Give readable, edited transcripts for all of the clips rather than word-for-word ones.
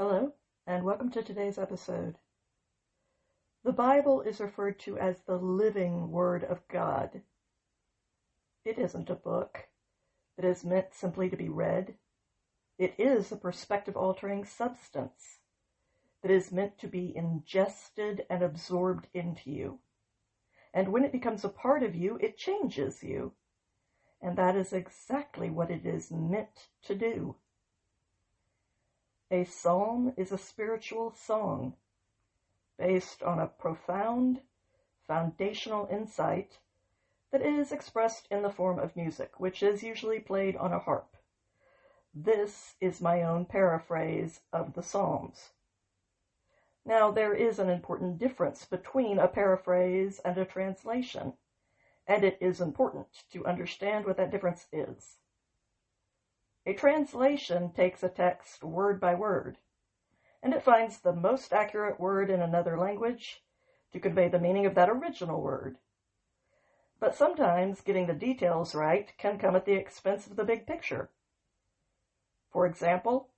Hello, and welcome to today's episode. The Bible is referred to as the living Word of God. It isn't a book that is meant simply to be read. It is a perspective-altering substance that is meant to be ingested and absorbed into you. And when it becomes a part of you, it changes you. And that is exactly what it is meant to do. A psalm is a spiritual song based on a profound, foundational insight that is expressed in the form of music, which is usually played on a harp. This is my own paraphrase of the Psalms. Now, there is an important difference between a paraphrase and a translation, and it is important to understand what that difference is. A translation takes a text word by word, and it finds the most accurate word in another language to convey the meaning of that original word. But sometimes getting the details right can come at the expense of the big picture. For example,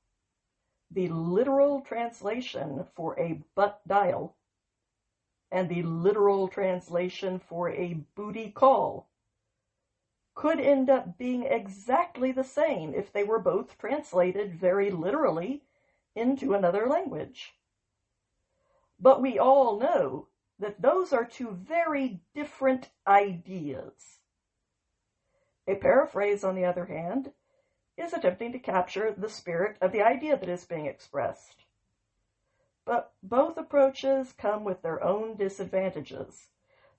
the literal translation for a butt dial and the literal translation for a booty call could end up being exactly the same if they were both translated very literally into another language. But we all know that those are two very different ideas. A paraphrase, on the other hand, is attempting to capture the spirit of the idea that is being expressed. But both approaches come with their own disadvantages.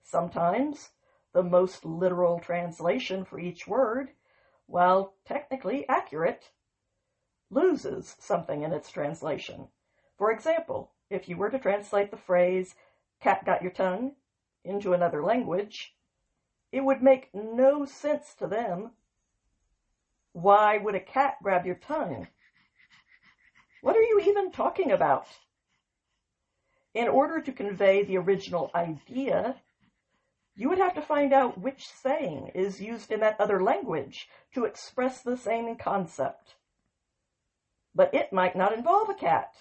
Sometimes the most literal translation for each word, while technically accurate, loses something in its translation. For example, if you were to translate the phrase, "cat got your tongue," into another language, it would make no sense to them. Why would a cat grab your tongue? What are you even talking about? In order to convey the original idea, you would have to find out which saying is used in that other language to express the same concept. But it might not involve a cat,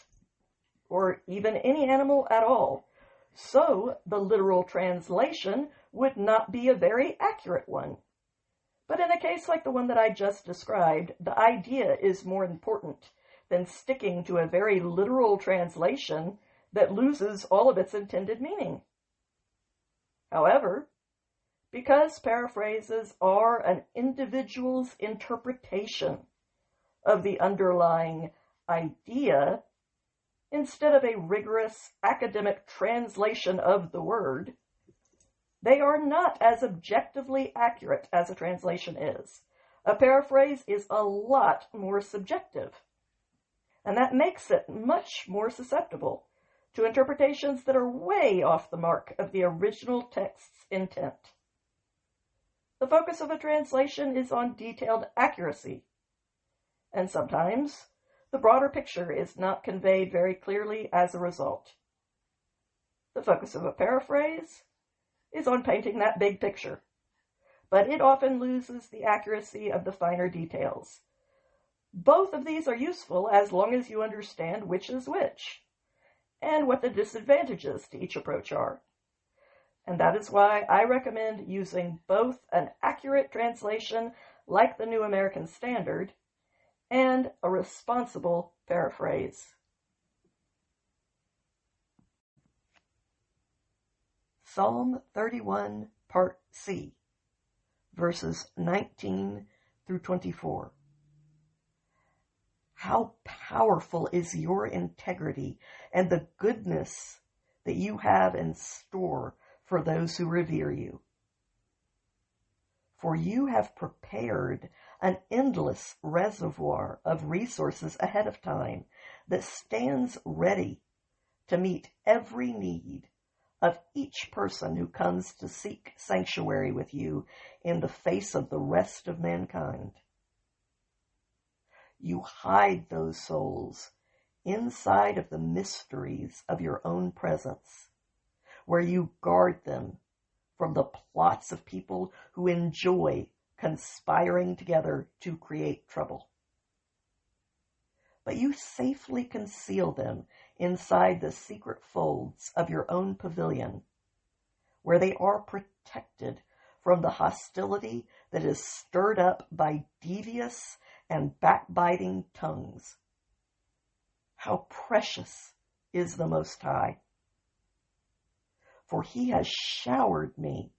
or even any animal at all. So the literal translation would not be a very accurate one. But in a case like the one that I just described, the idea is more important than sticking to a very literal translation that loses all of its intended meaning. However, because paraphrases are an individual's interpretation of the underlying idea, instead of a rigorous academic translation of the word, they are not as objectively accurate as a translation is. A paraphrase is a lot more subjective, and that makes it much more susceptible to interpretations that are way off the mark of the original text's intent. The focus of a translation is on detailed accuracy, and sometimes the broader picture is not conveyed very clearly as a result. The focus of a paraphrase is on painting that big picture, but it often loses the accuracy of the finer details. Both of these are useful as long as you understand which is which, and what the disadvantages to each approach are. And that is why I recommend using both an accurate translation like the New American Standard and a responsible paraphrase. Psalm 31, Part C, verses 19 through 24. How powerful is your integrity and the goodness that you have in store for those who revere you. For you have prepared an endless reservoir of resources ahead of time that stands ready to meet every need of each person who comes to seek sanctuary with you in the face of the rest of mankind. You hide those souls inside of the mysteries of your own presence, where you guard them from the plots of people who enjoy conspiring together to create trouble. but you safely conceal them inside the secret folds of your own pavilion, where they are protected from the hostility that is stirred up by devious and backbiting tongues. How precious is the Most High! For he has showered me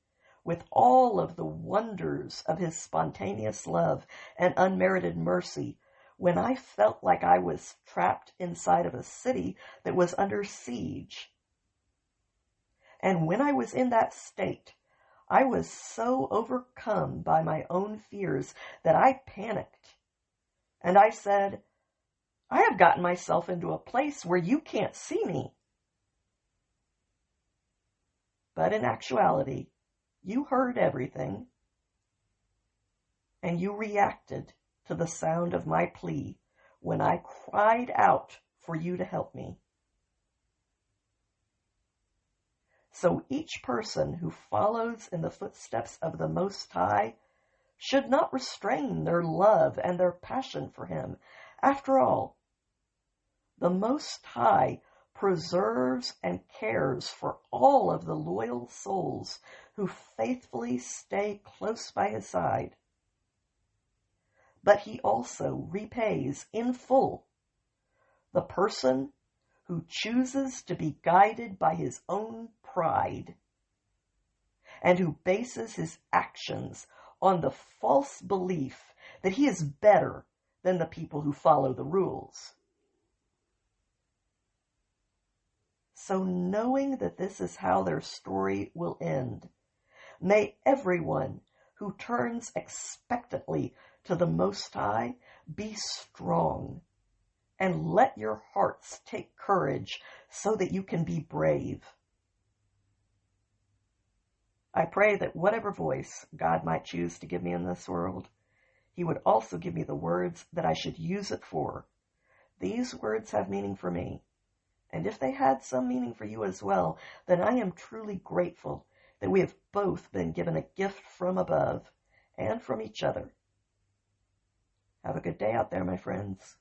with all of the wonders of his spontaneous love and unmerited mercy when I felt like I was trapped inside of a city that was under siege. And when I was in that state, I was so overcome by my own fears that I panicked. And I said, I have gotten myself into a place where you can't see me. But in actuality, you heard everything, and you reacted to the sound of my plea when I cried out for you to help me. So each person who follows in the footsteps of the Most High should not restrain their love and their passion for him. After all, the Most High preserves and cares for all of the loyal souls who faithfully stay close by his side. But he also repays in full the person who chooses to be guided by his own pride and who bases his actions on the false belief that he is better than the people who follow the rules. So knowing that this is how their story will end, may everyone who turns expectantly to the Most High be strong, and let your hearts take courage so that you can be brave. I pray that whatever voice God might choose to give me in this world, he would also give me the words that I should use it for. These words have meaning for me. And if they had some meaning for you as well, then I am truly grateful that we have both been given a gift from above and from each other. Have a good day out there, my friends.